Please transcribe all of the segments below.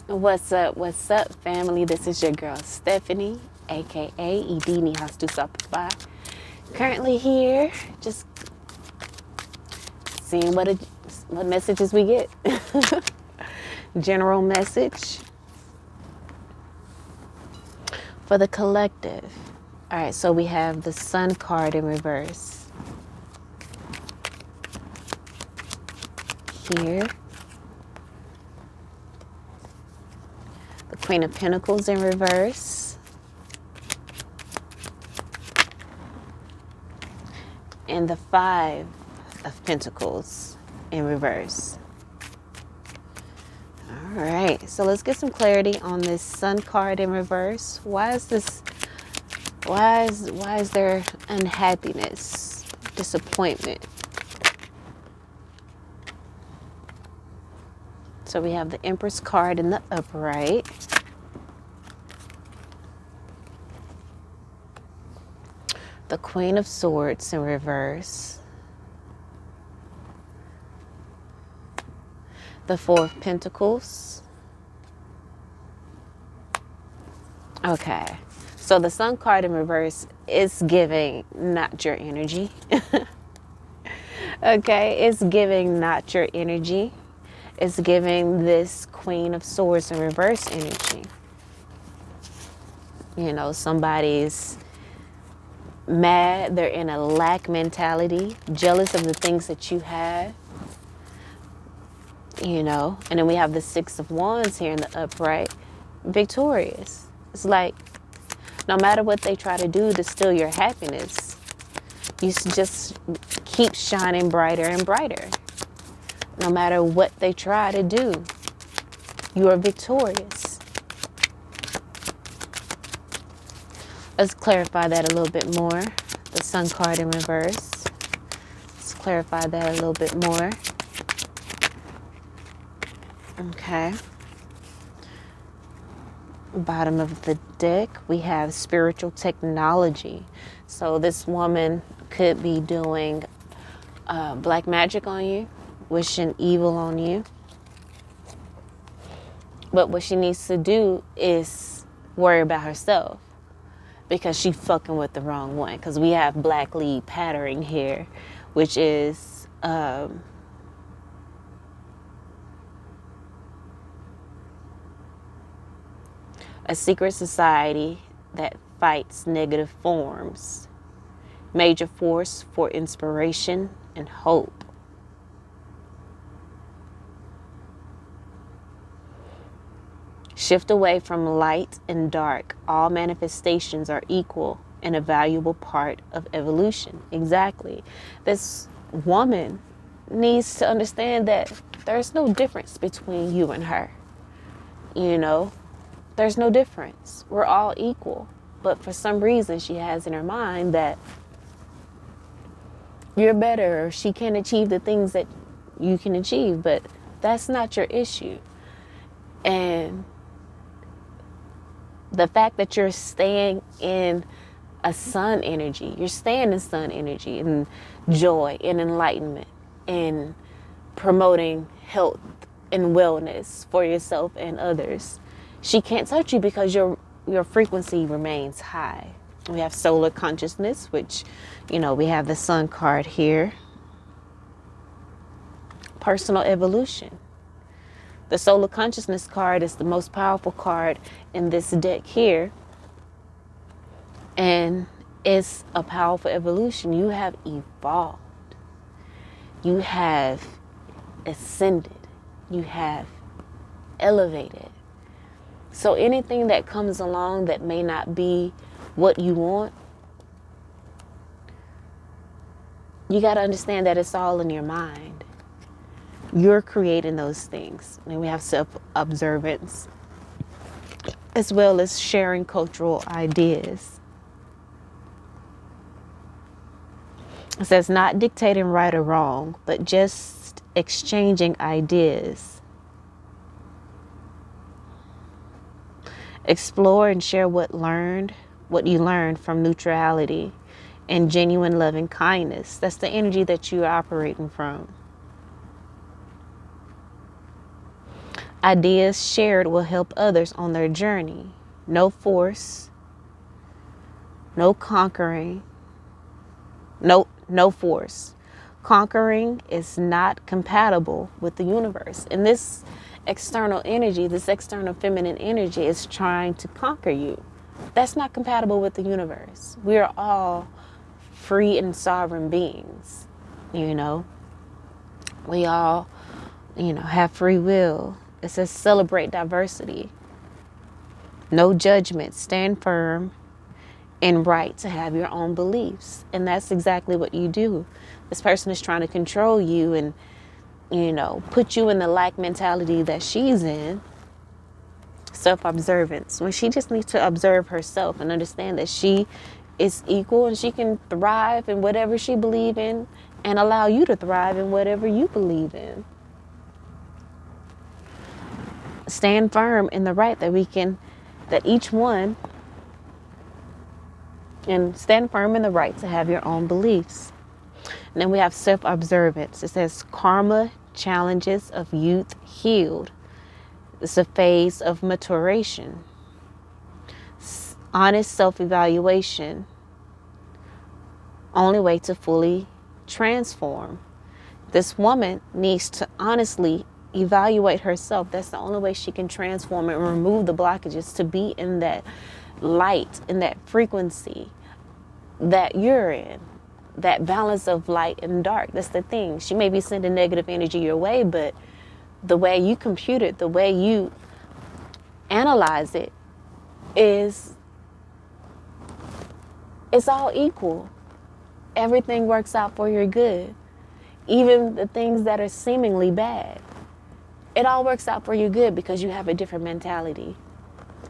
What's up, family? This is your girl Stephanie, aka Idini Hastusapai. Currently here, just seeing what messages we get. General message for the collective. All right, so we have the Sun card in reverse here. The Queen of Pentacles in reverse. And the Five of Pentacles in reverse. All right, so let's get some clarity on this Sun card in reverse. Why is there unhappiness, disappointment? So we have the Empress card in the upright. The Queen of Swords in reverse. The Four of Pentacles. Okay. So the Sun card in reverse is giving not your energy. Okay. It's giving not your energy. It's giving this Queen of Swords in reverse energy. You know, somebody's mad, they're in a lack mentality, jealous of the things that you have, you know. And then we have the Six of Wands here in the upright, victorious. It's like no matter what they try to do to steal your happiness, you just keep shining brighter and brighter. No matter what they try to do, you are victorious. Let's clarify that a little bit more. The Sun card in reverse. Let's clarify that a little bit more. Okay. Bottom of the deck, we have spiritual technology. So this woman could be doing black magic on you, wishing evil on you. But what she needs to do is worry about herself, because she's fucking with the wrong one. Because we have black lead patterning here, which is a secret society that fights negative forms. Major force for inspiration and hope. Shift away from light and dark. All manifestations are equal and a valuable part of evolution. Exactly. This woman needs to understand that there's no difference between you and her. You know, there's no difference. We're all equal. But for some reason, she has in her mind that you're better, or she can't achieve the things that you can achieve. But that's not your issue. And the fact that you're staying in a sun energy, you're staying in sun energy and joy and enlightenment and promoting health and wellness for yourself and others. She can't touch you because your frequency remains high. We have solar consciousness, which, you know, we have the Sun card here. Personal evolution. The solar consciousness card is the most powerful card in this deck here. And it's a powerful evolution. You have evolved. You have ascended. You have elevated. So anything that comes along that may not be what you want, you got to understand that it's all in your mind. You're creating those things. And we have self-observance, as well as sharing cultural ideas. It says not dictating right or wrong, but just exchanging ideas. Explore and share what you learned from neutrality and genuine loving kindness. That's the energy that you're operating from. Ideas shared will help others on their journey. No force, no conquering, no force. Conquering is not compatible with the universe. And this external energy, this external feminine energy is trying to conquer you. That's not compatible with the universe. We are all free and sovereign beings, you know. We all, have free will. It says celebrate diversity. No judgment. Stand firm and right to have your own beliefs. And that's exactly what you do. This person is trying to control you and, put you in the lack mentality that she's in. Self-observance, when she just needs to observe herself and understand that she is equal and she can thrive in whatever she believes in and allow you to thrive in whatever you believe in. Stand firm in the right that each one, and stand firm in the right to have your own beliefs. And then we have self-observance. It says karma challenges of youth healed. It's a phase of maturation. Honest self-evaluation. Only way to fully transform. This woman needs to honestly evaluate herself. That's the only way she can transform and remove the blockages to be in that light, in that frequency that you're in. That balance of light and dark. That's the thing. She may be sending negative energy your way, but the way you compute it, the way you analyze it it's all equal. Everything works out for your good. Even the things that are seemingly bad. It all works out for your good because you have a different mentality.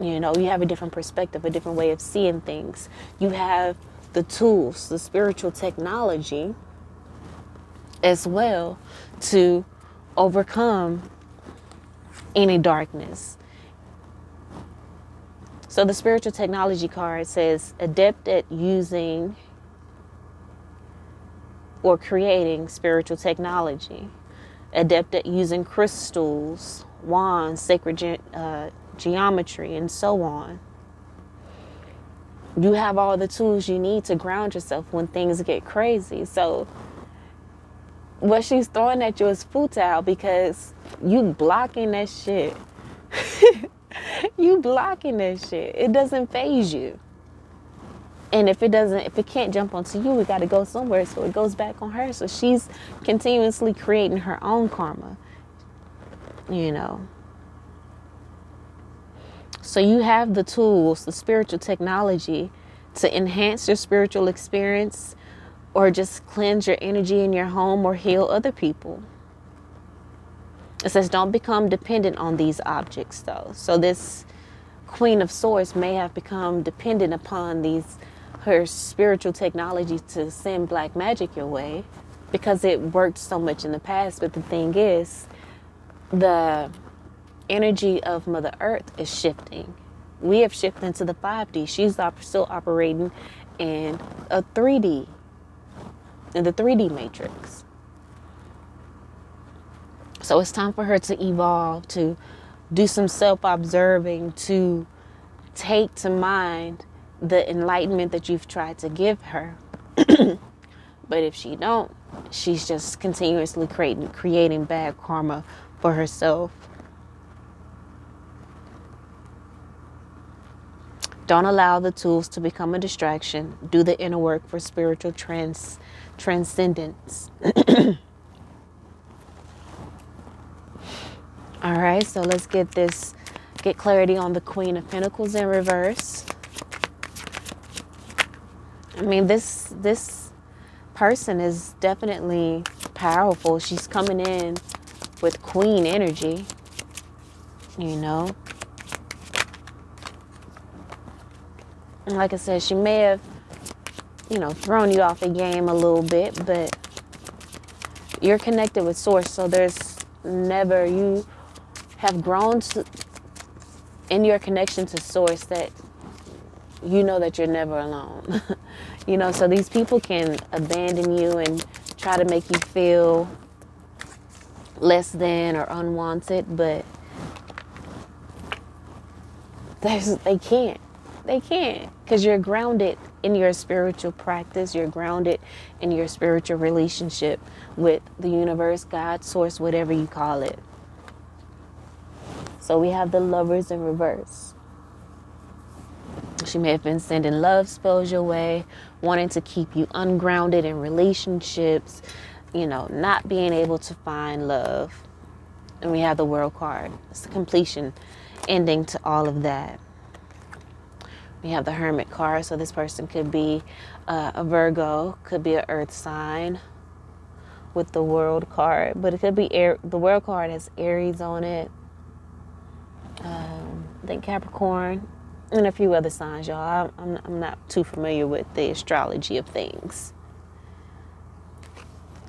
You have a different perspective, a different way of seeing things. You have the tools, the spiritual technology as well to overcome any darkness. So the spiritual technology card says adept at using or creating spiritual technology, adept at using crystals, wands, sacred geometry, and so on. You have all the tools you need to ground yourself when things get crazy. So what she's throwing at you is futile because you blocking that shit. You blocking that shit. It doesn't faze you. And if it can't jump onto you, it got to go somewhere. So it goes back on her. So she's continuously creating her own karma, So you have the tools, the spiritual technology to enhance your spiritual experience or just cleanse your energy in your home or heal other people. It says don't become dependent on these objects, though. So this Queen of Swords may have become dependent upon her spiritual technology to send black magic your way because it worked so much in the past. But the thing is, the energy of Mother Earth is shifting. We have shifted into the 5D. She's still operating in a 3D, in the 3D matrix. So it's time for her to evolve, to do some self-observing, to take to mind the enlightenment that you've tried to give her. But if she don't, she's just continuously creating bad karma for herself. Don't allow the tools to become a distraction. Do the inner work for spiritual transcendence. All right, so let's get clarity on the Queen of Pentacles in reverse. I mean, this person is definitely powerful. She's coming in with queen energy, And like I said, she may have, thrown you off the game a little bit, but you're connected with Source, so you have grown in your connection to Source that that you're never alone. So these people can abandon you and try to make you feel less than or unwanted, but They can't. They can't, because you're grounded in your spiritual practice. You're grounded in your spiritual relationship with the universe, God, source, whatever you call it. So we have the Lovers in reverse. She may have been sending love spells your way, wanting to keep you ungrounded in relationships, not being able to find love. And we have the World card. It's the completion ending to all of that. We have the Hermit card. So this person could be a Virgo, could be an earth sign with the World card. But it could be the World card has Aries on it. I think Capricorn and a few other signs, y'all. I'm not too familiar with the astrology of things.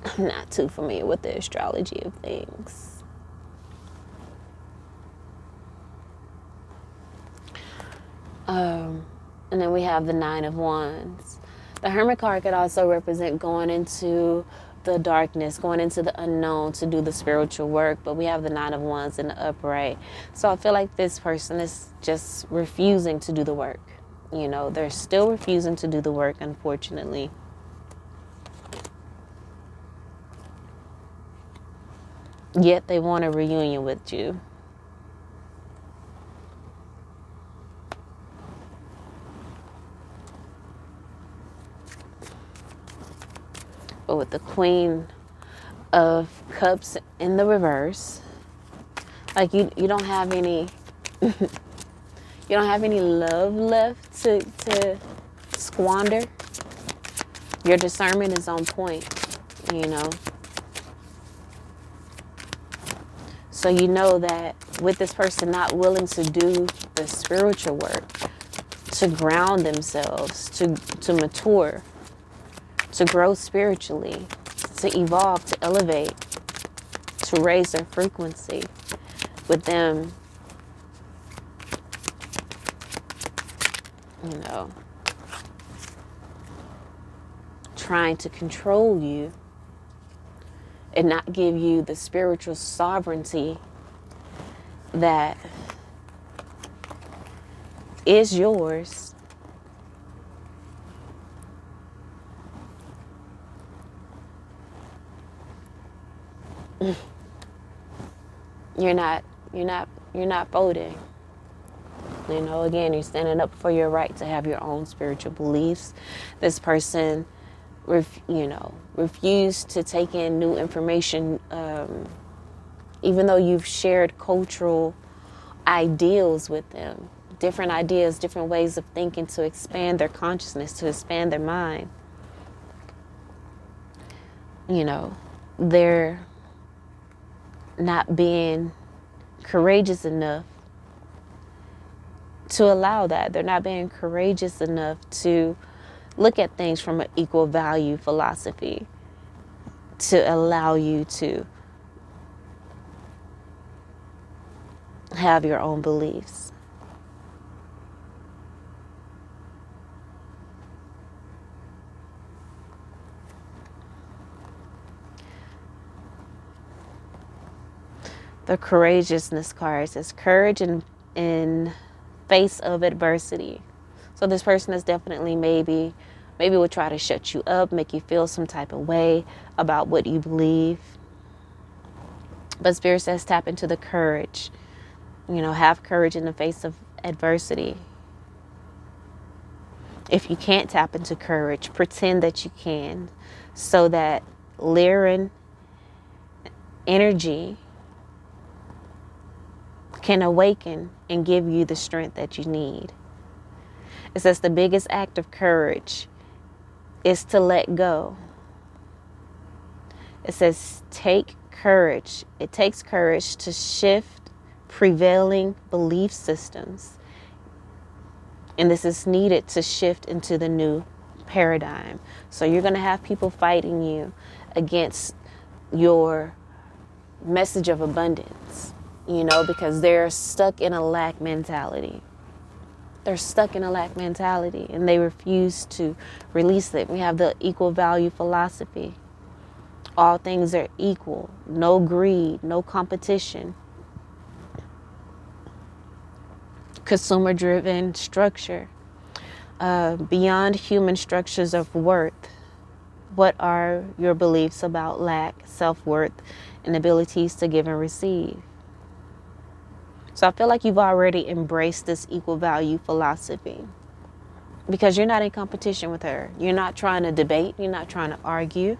I'm not too familiar with the astrology of things. And then we have the Nine of Wands. The Hermit card could also represent going into the darkness, going into the unknown to do the spiritual work. But we have the Nine of Wands in the upright. So I feel like this person is just refusing to do the work. They're still refusing to do the work, unfortunately. Yet they want a reunion with you. But with the Queen of Cups in the reverse, like you don't have any you don't have any love left to squander. Your discernment is on point, So you know that with this person not willing to do the spiritual work, to ground themselves, to mature, to grow spiritually, to evolve, to elevate, to raise their frequency, with them, trying to control you and not give you the spiritual sovereignty that is yours. You're not voting. Again, you're standing up for your right to have your own spiritual beliefs. This person, refused to take in new information, even though you've shared cultural ideals with them, different ideas, different ways of thinking to expand their consciousness, to expand their mind. They're not being courageous enough to allow that. They're not being courageous enough to look at things from an equal value philosophy, to allow you to have your own beliefs. The courageousness card says courage in face of adversity. So this person is definitely maybe will try to shut you up, make you feel some type of way about what you believe. But Spirit says tap into the courage. Have courage in the face of adversity. If you can't tap into courage, pretend that you can, so that Lyran energy can awaken and give you the strength that you need. It says the biggest act of courage is to let go. It says take courage. It takes courage to shift prevailing belief systems. And this is needed to shift into the new paradigm. So you're going to have people fighting you against your message of abundance, because they're stuck in a lack mentality. They're stuck in a lack mentality and they refuse to release it. We have the equal value philosophy. All things are equal. No greed, no competition. consumer-driven structure, beyond human structures of worth. What are your beliefs about lack, self-worth, and abilities to give and receive? So I feel like you've already embraced this equal value philosophy because you're not in competition with her. You're not trying to debate. You're not trying to argue,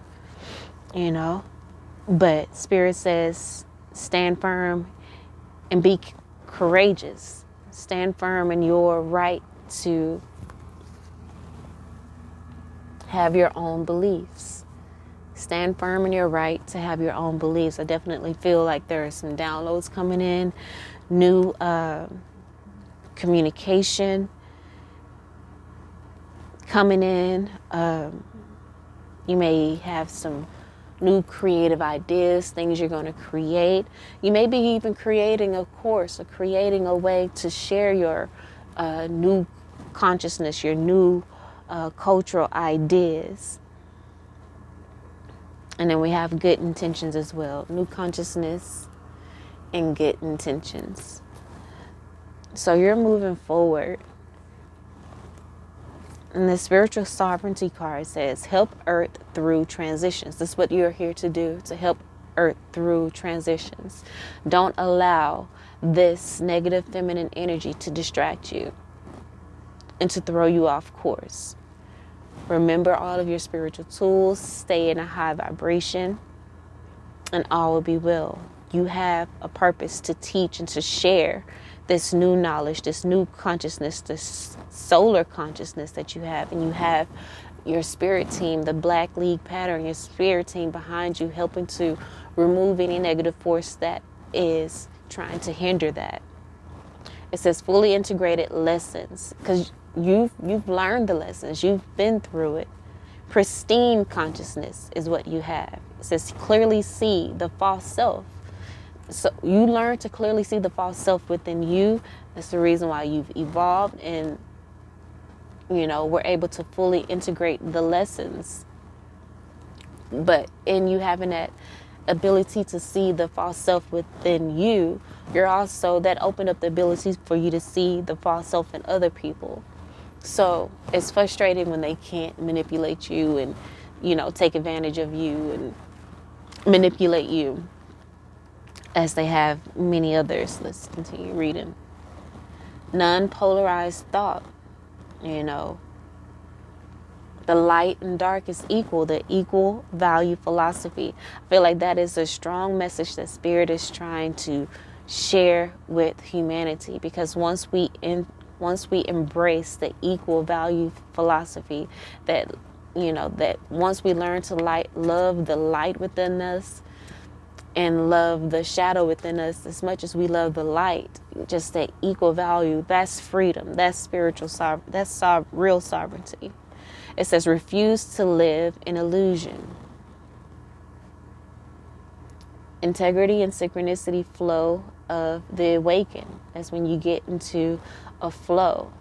But Spirit says stand firm and be courageous. Stand firm in your right to have your own beliefs. Stand firm in your right to have your own beliefs. I definitely feel like there are some downloads coming in, new communication coming in. You may have some new creative ideas, things you're going to create. You may be even creating a course or creating a way to share your new consciousness, your new cultural ideas. And then we have good intentions as well. New consciousness and good intentions. So you're moving forward. And the spiritual sovereignty card says, help Earth through transitions. This is what you're here to do, to help Earth through transitions. Don't allow this negative feminine energy to distract you and to throw you off course. Remember all of your spiritual tools. Stay in a high vibration and all will be well. You have a purpose to teach and to share this new knowledge, this new consciousness, this solar consciousness that you have. And you have your spirit team, the Black League pattern, your spirit team behind you, helping to remove any negative force that is trying to hinder that. It says fully integrated lessons, because you've learned the lessons. You've been through it. Pristine consciousness is what you have. It says clearly see the false self. So you learn to clearly see the false self within you. That's the reason why you've evolved and, we're able to fully integrate the lessons. But in you having that ability to see the false self within you, you're also, that opened up the ability for you to see the false self in other people. So it's frustrating when they can't manipulate you and, take advantage of you and manipulate you, as they have many others. Let's continue reading. Non-polarized thought, the light and dark is equal, the equal value philosophy. I feel like that is a strong message that Spirit is trying to share with humanity, because once we embrace the equal value philosophy, that once we learn to love the light within us and love the shadow within us as much as we love the light, just that equal value, that's freedom, that's spiritual sovereignty, that's real sovereignty. It says refuse to live in illusion. Integrity and synchronicity flow of the awakened. That's when you get into a flow.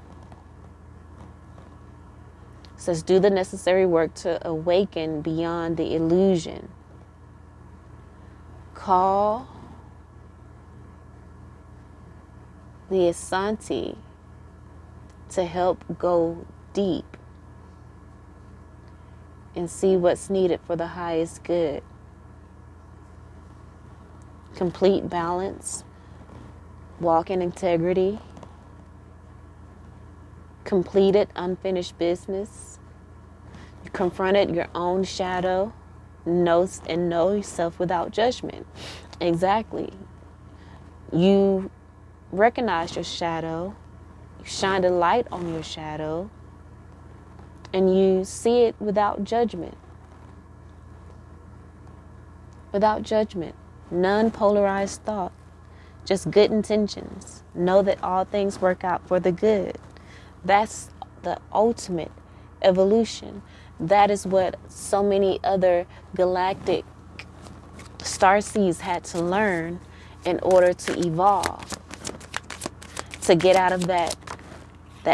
It says do the necessary work to awaken beyond the illusion. Call the Asante to help go deep and see what's needed for the highest good. Complete balance, walk in integrity, completed unfinished business. You confronted your own shadow, know yourself without judgment. Exactly. You recognize your shadow, you shine a light on your shadow, and you see it without judgment. Without judgment. Non-polarized thought. Just good intentions. Know that all things work out for the good. That's the ultimate evolution. That is what so many other galactic starseeds had to learn in order to evolve. To get out of that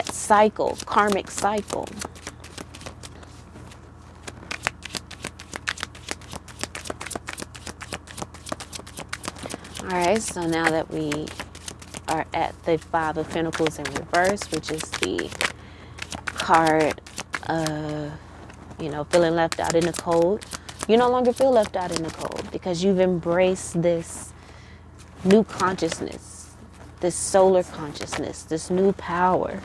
cycle, karmic cycle. All right, so now that we are at the Five of Pentacles in reverse, which is the card of, feeling left out in the cold. You no longer feel left out in the cold because you've embraced this new consciousness, this solar consciousness, this new power.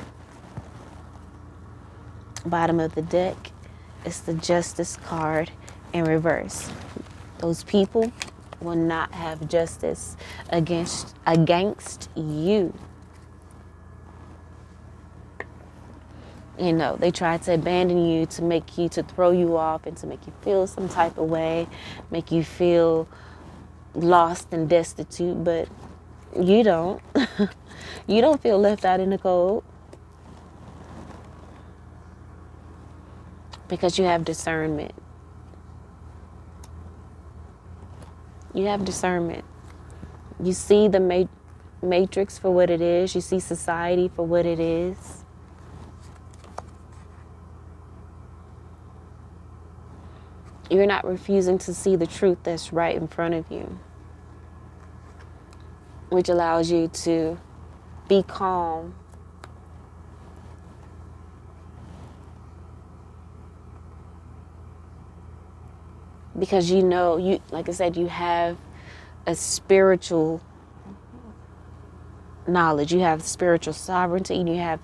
Bottom of the deck is the Justice card in reverse. Those people will not have justice against you. They try to abandon you, to throw you off, and to make you feel some type of way, make you feel lost and destitute, but you don't. You don't feel left out in the cold because you have discernment. You have discernment. You see the matrix for what it is. You see society for what it is. You're not refusing to see the truth that's right in front of you, which allows you to be calm. Because like I said, you have a spiritual knowledge. You have spiritual sovereignty, and you have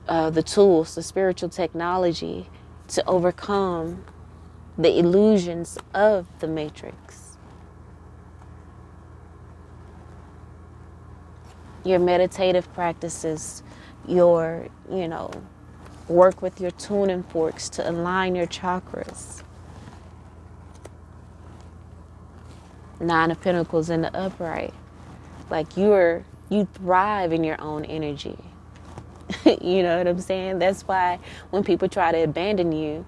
the tools, the spiritual technology to overcome the illusions of the matrix. Your meditative practices, your, work with your tuning forks to align your chakras. Nine of Pentacles in the upright. Like you thrive in your own energy. You know what I'm saying? That's why when people try to abandon you,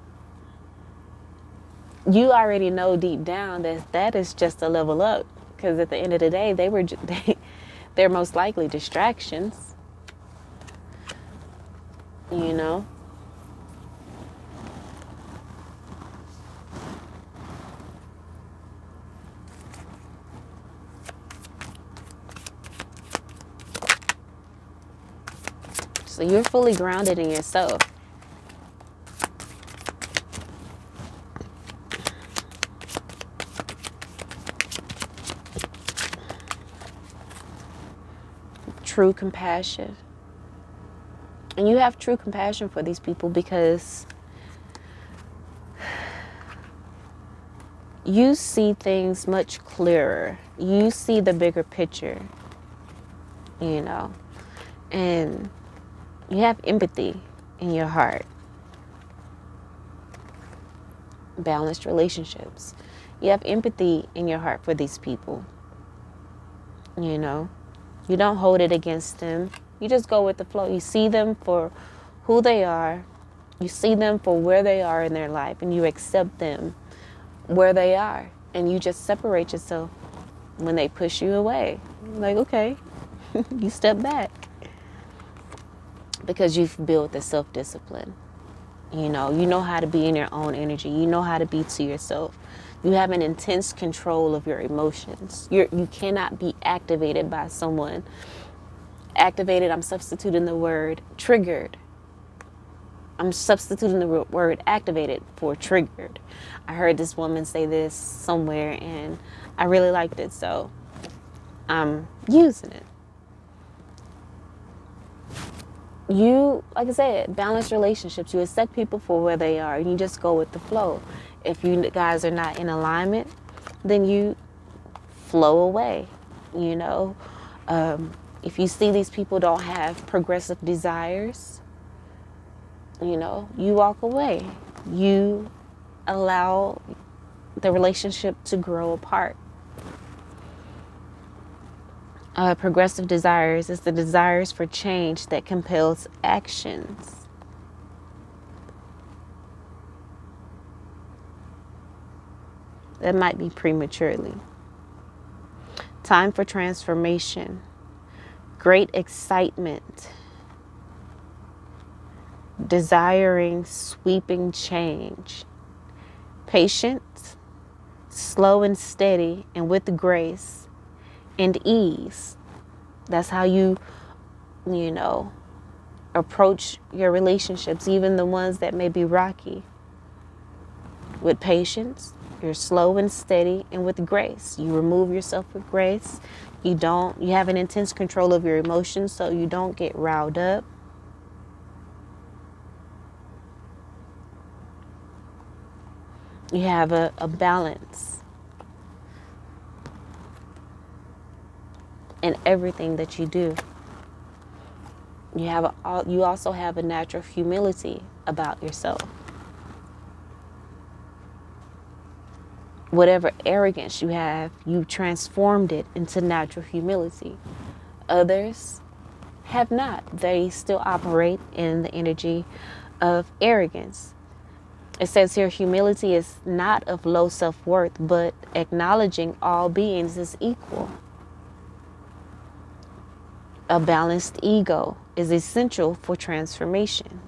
you already know deep down that is just a level up. Because at the end of the day, they're most likely distractions. So you're fully grounded in yourself. True compassion. And you have true compassion for these people because you see things much clearer. You see the bigger picture, and you have empathy in your heart. Balanced relationships. You have empathy in your heart for these people. You don't hold it against them. You just go with the flow. You see them for who they are. You see them for where they are in their life, and you accept them where they are. And you just separate yourself when they push you away. Like, okay, you step back. Because you've built the self-discipline. You know how to be in your own energy. You know how to be to yourself. You have an intense control of your emotions. You cannot be activated by someone. Activated, I'm substituting the word triggered. I'm substituting the word activated for triggered. I heard this woman say this somewhere and I really liked it, so I'm using it. You, like I said, balance relationships. You accept people for where they are and you just go with the flow. If you guys are not in alignment, then you flow away, If you see these people don't have progressive desires, you walk away. You allow the relationship to grow apart. Progressive desires is the desires for change that compels actions. That might be prematurely. Time for transformation. Great excitement. Desiring sweeping change. Patient, slow and steady, and with grace and ease. That's how you know, approach your relationships, even the ones that may be rocky. With patience, you're slow and steady, and with grace. You remove yourself with grace. You have an intense control of your emotions, so you don't get riled up. You have a balance in everything that you do. You also have a natural humility about yourself. Whatever arrogance you have, you transformed it into natural humility. Others have not. They still operate in the energy of arrogance. It says here, humility is not of low self-worth, but acknowledging all beings as equal. A balanced ego is essential for transformation.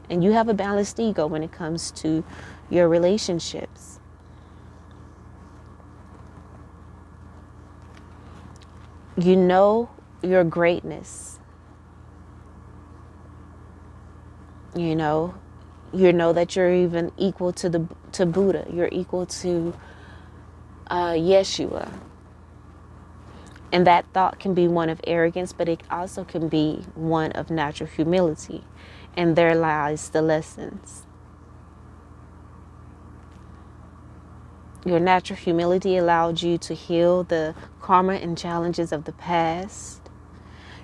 And you have a balanced ego when it comes to your relationships. You know your greatness. You know that you're even equal to Buddha. You're equal to Yeshua. And that thought can be one of arrogance, but it also can be one of natural humility. And there lies the lessons. Your natural humility allowed you to heal the karma and challenges of the past.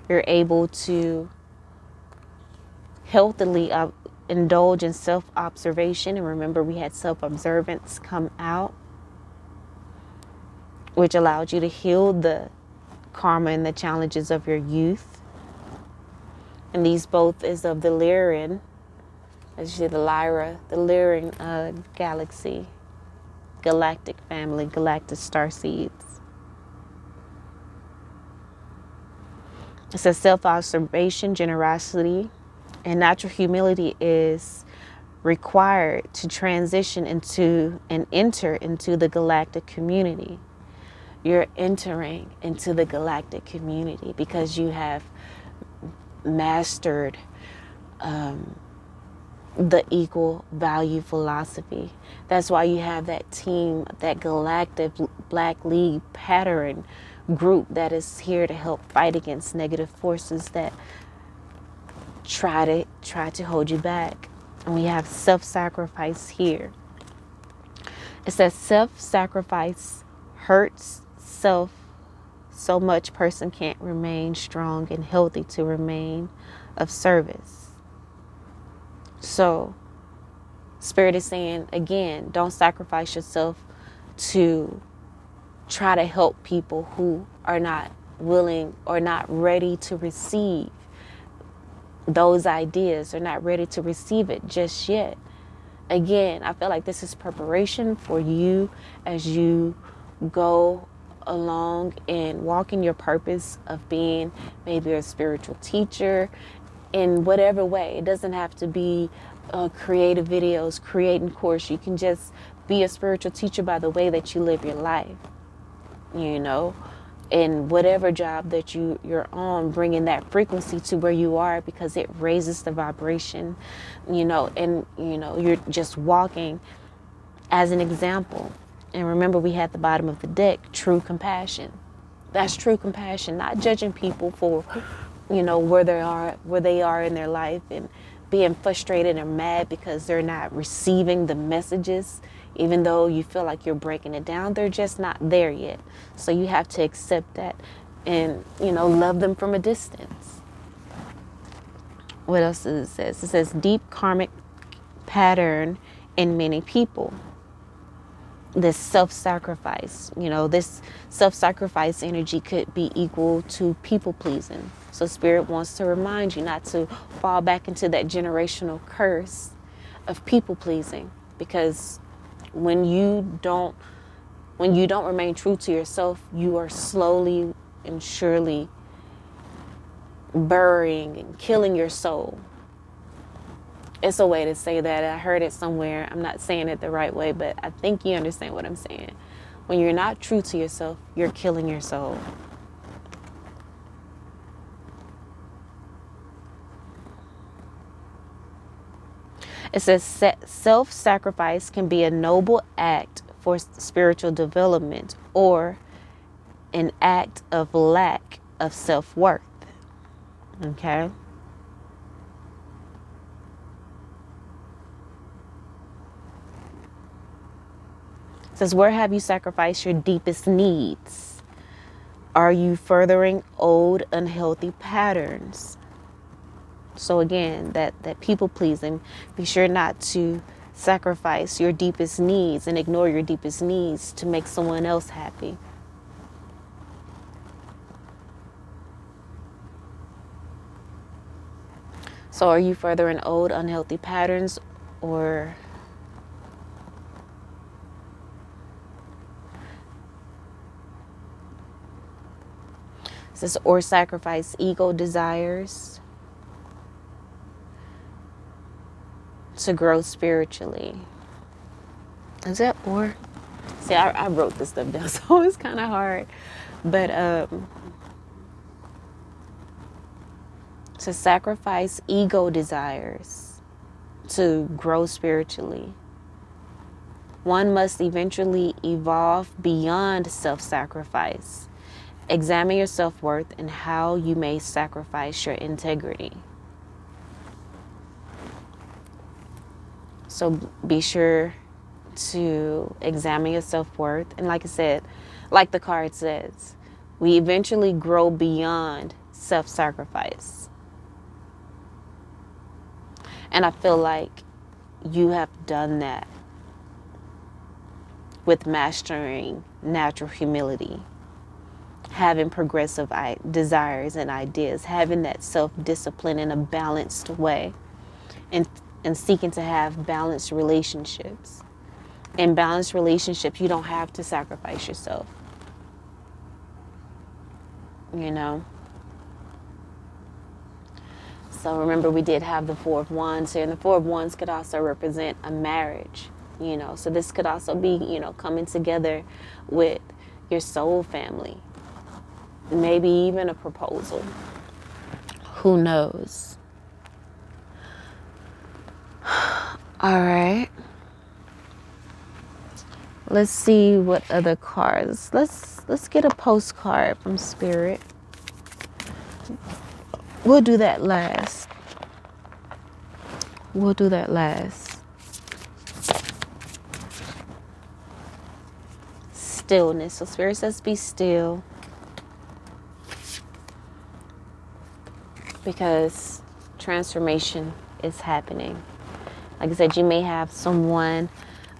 You're able to healthily indulge in self-observation. And remember, we had self-observance come out, which allowed you to heal the karma and the challenges of your youth. And these both is of the Lyran, as you see, the Lyra, the Lyran galaxy, galactic family, galactic star seeds. It says self-observation, generosity, and natural humility is required to transition into and enter into the galactic community. You're entering into the galactic community because you have mastered the equal value philosophy. That's why you have that team, that galactic Black League pattern group that is here to help fight against negative forces that try to hold you back. And we have self-sacrifice here. It says self-sacrifice hurts self so much person can't remain strong and healthy to remain of service. So Spirit is saying, again, don't sacrifice yourself to try to help people who are not willing or not ready to receive those ideas, or not ready to receive it just yet. Again, I feel like this is preparation for you as you go along and walk in your purpose of being maybe a spiritual teacher in whatever way. It doesn't have to be creative videos, creating course. You can just be a spiritual teacher by the way that you live your life, you know, in whatever job that you're on, bringing that frequency to where you are, because it raises the vibration, you know, and, you know, you're just walking as an example. And remember, we had the bottom of the deck, true compassion. That's true compassion, not judging people for, you know, where they are in their life, and being frustrated and mad because they're not receiving the messages, even though you feel like you're breaking it down. They're just not there yet. So you have to accept that and, you know, love them from a distance. What else does it say? It says deep karmic pattern in many people. This self-sacrifice, you know, this self-sacrifice energy could be equal to people pleasing. So Spirit wants to remind you not to fall back into that generational curse of people pleasing, because when you don't remain true to yourself, you are slowly and surely burying and killing your soul. It's a way to say that. I heard it somewhere. I'm not saying it the right way, but I think you understand what I'm saying. When you're not true to yourself, you're killing your soul. It says self-sacrifice can be a noble act for spiritual development or an act of lack of self-worth. Okay. It says, where have you sacrificed your deepest needs? Are you furthering old unhealthy patterns? So again, that people pleasing, be sure not to sacrifice your deepest needs and ignore your deepest needs to make someone else happy. So are you furthering old unhealthy patterns, or it says, or sacrifice ego desires to grow spiritually? Is that or? See, I wrote this stuff down, so it's kind of hard. But to sacrifice ego desires to grow spiritually, one must eventually evolve beyond self-sacrifice. Examine your self-worth and how you may sacrifice your integrity. So be sure to examine your self-worth. And like I said, like the card says, we eventually grow beyond self-sacrifice. And I feel like you have done that with mastering natural humility, having progressive desires and ideas, having that self-discipline in a balanced way, and seeking to have balanced relationships. In balanced relationships, you don't have to sacrifice yourself. You know? So remember, we did have the Four of Wands here, and the Four of Wands could also represent a marriage, you know. So this could also be, you know, coming together with your soul family. Maybe even a proposal. Who knows? All right. Let's see what other cards. Let's get a postcard from Spirit. We'll do that last. We'll do that last. Stillness. So Spirit says be still. Because transformation is happening. Like I said, you may have someone,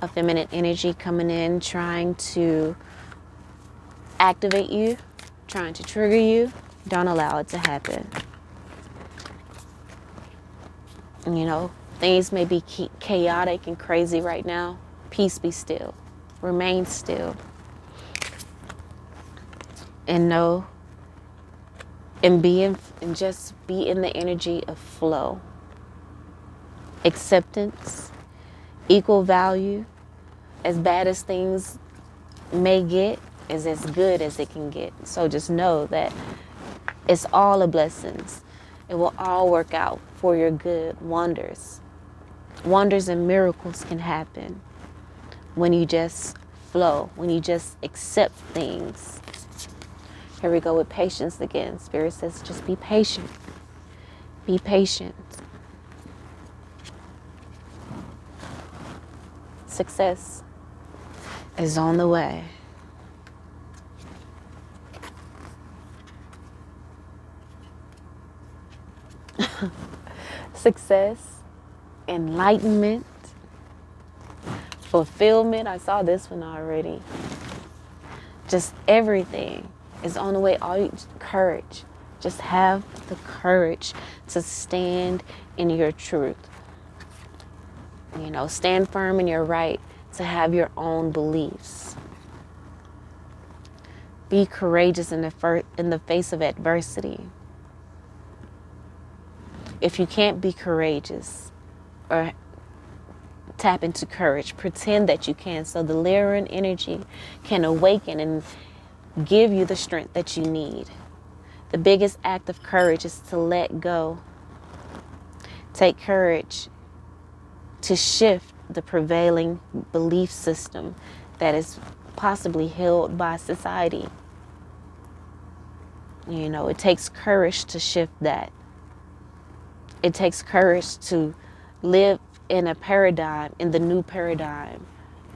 a feminine energy coming in, trying to activate you, trying to trigger you. Don't allow it to happen. You know, things may be chaotic and crazy right now. Peace, be still. Remain still. And know and just be in the energy of flow. Acceptance, equal value. As bad as things may get, is as good as it can get. So just know that it's all a blessings. It will all work out for your good. Wonders and miracles can happen when you just flow, when you just accept things. Here we go with patience again. Spirit says just be patient. Be patient. Success is on the way. Success, enlightenment, fulfillment. I saw this one already. Just everything is on the way. Courage. Just have the courage to stand in your truth. You know, stand firm in your right to have your own beliefs. Be courageous in the face of adversity. If you can't be courageous or tap into courage, pretend that you can, so the Lyran energy can awaken and give you the strength that you need. The biggest act of courage is to let go. Take courage to shift the prevailing belief system that is possibly held by society. You know, it takes courage to shift that. It takes courage to live in a paradigm, in the new paradigm,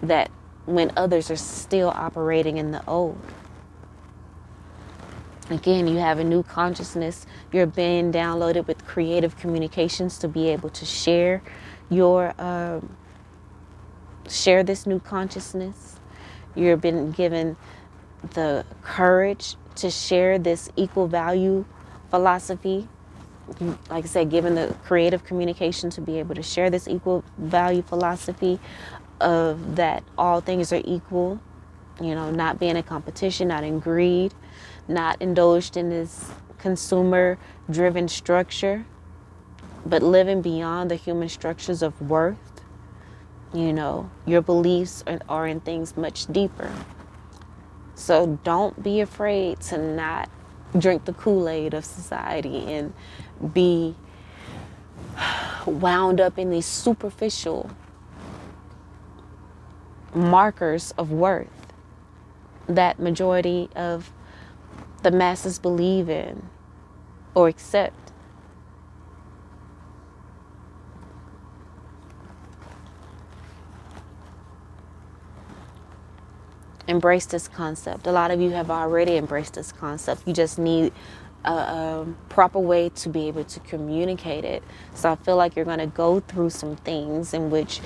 that when others are still operating in the old. Again, you have a new consciousness. You're being downloaded with creative communications to be able to share share this new consciousness. You've been given the courage to share this equal value philosophy. Like I said, given the creative communication to be able to share this equal value philosophy of that all things are equal, you know, not being in competition, not in greed, not indulged in this consumer driven structure, but living beyond the human structures of worth. You know, your beliefs are in things much deeper. So don't be afraid to not drink the Kool-Aid of society and be wound up in these superficial markers of worth that majority of the masses believe in or accept. Embrace this concept. A lot of you have already embraced this concept. You just need a proper way to be able to communicate it. So I feel like you're going to go through some things in which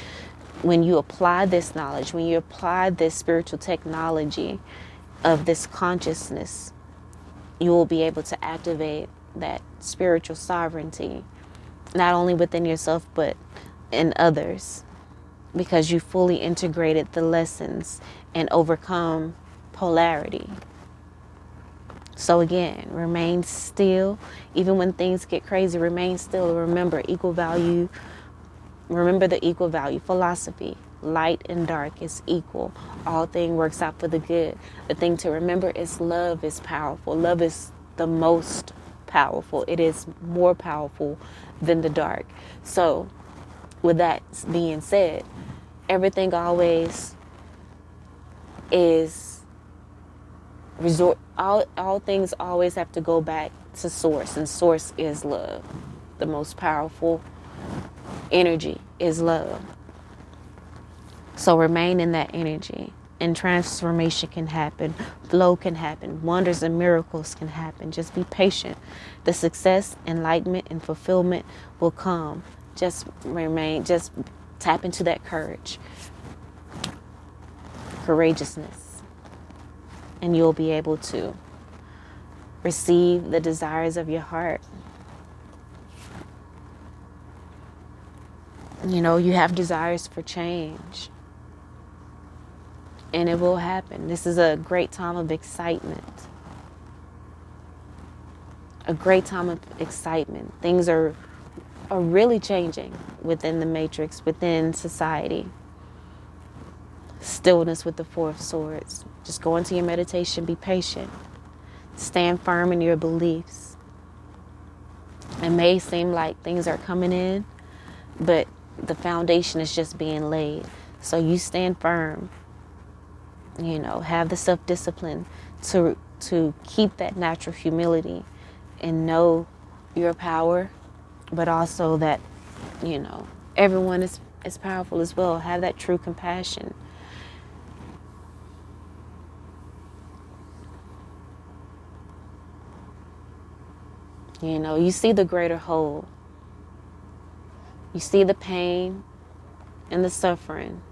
when you apply this knowledge, when you apply this spiritual technology of this consciousness, you will be able to activate that spiritual sovereignty, not only within yourself, but in others, because you fully integrated the lessons and overcome polarity. So again, remain still. Even when things get crazy, remain still. Remember equal value. Remember the equal value philosophy. Light and dark is equal. All things works out for the good. The thing to remember is love is powerful. Love is the most powerful. It is more powerful than the dark. So with that being said, everything always is all things always have to go back to source, and source is love. The most powerful energy is love. So remain in that energy, and transformation can happen, flow can happen, wonders and miracles can happen. Just be patient. The success, enlightenment, and fulfillment will come. Just tap into that courageousness, and you'll be able to receive the desires of your heart. You know, you have desires for change, and it will happen. This is a great time of excitement. A great time of excitement. Things are really changing within the matrix, within society. Stillness with the Four of Swords. Just go into your meditation, be patient. Stand firm in your beliefs. It may seem like things are coming in, but the foundation is just being laid. So you stand firm. You know, have the self-discipline to keep that natural humility and know your power, but also that, you know, everyone is powerful as well. Have that true compassion. You know, you see the greater whole. You see the pain and the suffering.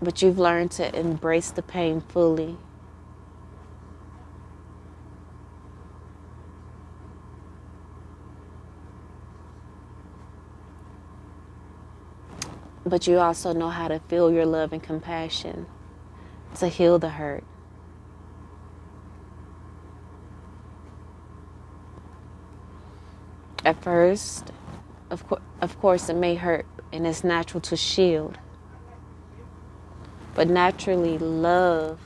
But you've learned to embrace the pain fully. But you also know how to feel your love and compassion to heal the hurt. At first, of course, it may hurt, and it's natural to shield. But naturally, love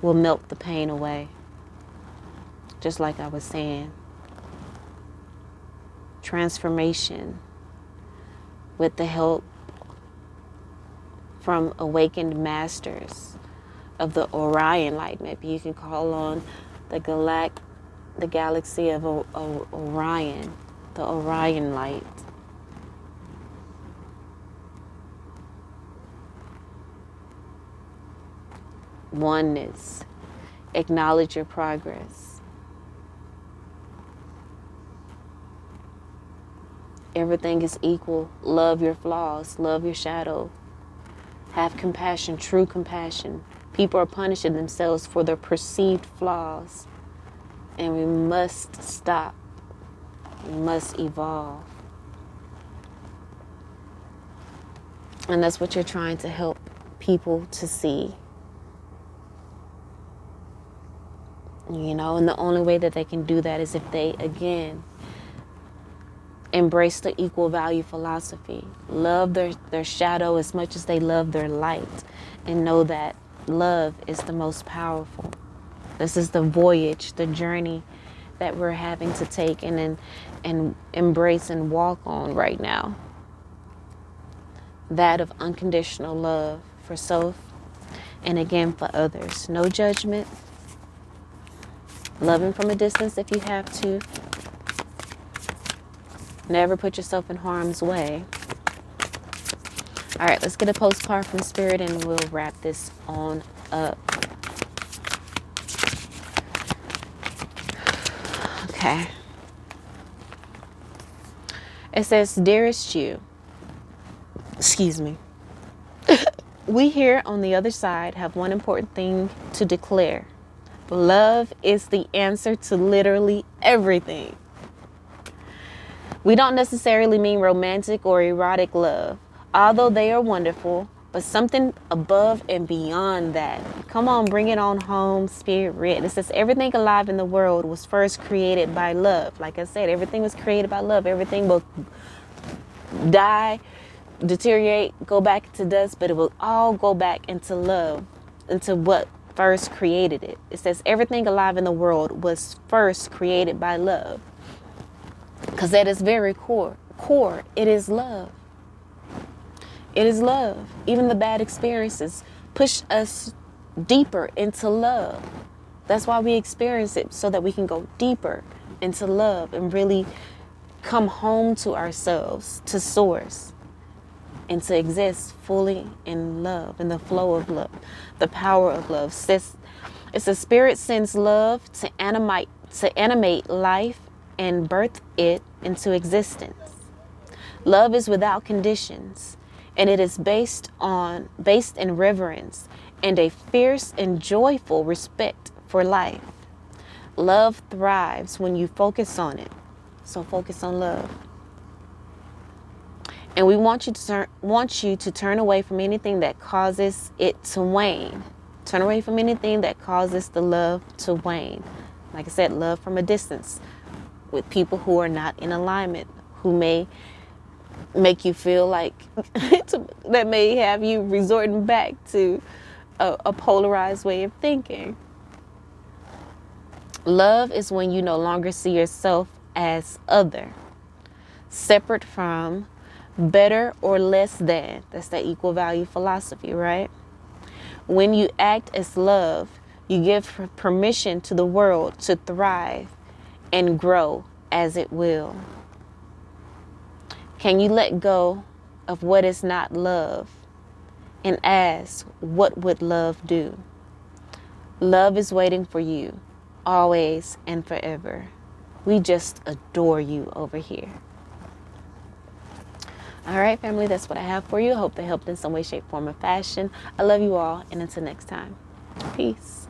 will melt the pain away. Just like I was saying, transformation with the help from awakened masters of the Orion light. Maybe you can call on the galaxy of Orion, the Orion light. Oneness. Acknowledge your progress. Everything is equal. Love your flaws. Love your shadow. Have compassion, true compassion. People are punishing themselves for their perceived flaws. And we must stop. We must evolve. And that's what you're trying to help people to see. You know, and the only way that they can do that is if they, again, embrace the equal value philosophy. Love their shadow as much as they love their light. And know that love is the most powerful. This is the voyage, the journey that we're having to take and embrace and walk on right now. That of unconditional love for self and again for others. No judgment. Loving from a distance if you have to. Never put yourself in harm's way. All right, let's get a postcard from Spirit and we'll wrap this on up. Okay. It says, dearest you, excuse me. We here on the other side have one important thing to declare. Love is the answer to literally everything. We don't necessarily mean romantic or erotic love, although they are wonderful, but something above and beyond that. Come on, bring it on home, Spirit. It says everything alive in the world was first created by love. Like I said, everything was created by love. Everything will die, deteriorate, go back to dust, but it will all go back into love, into what first created it. It says everything alive in the world was first created by love. Because that is very core. It is love. It is love. Even the bad experiences push us deeper into love. That's why we experience it, so that we can go deeper into love and really come home to ourselves, to source, and to exist fully in love, in the flow of love, the power of love. It's a spirit sends love to animate life and birth it into existence. Love is without conditions, and it is based in reverence and a fierce and joyful respect for life. Love thrives when you focus on it. So focus on love. And we want you to turn away from anything that causes it to wane. Turn away from anything that causes the love to wane. Like I said, love from a distance with people who are not in alignment, who may make you feel like that may have you resorting back to a polarized way of thinking. Love is when you no longer see yourself as other, separate from, better or less than. That's that equal value philosophy, right? When you act as love, you give permission to the world to thrive and grow as it will. Can you let go of what is not love and ask, what would love do? Love is waiting for you, always and forever. We just adore you over here. All right, family, that's what I have for you. I hope they helped in some way, shape, form, or fashion. I love you all, and until next time, peace.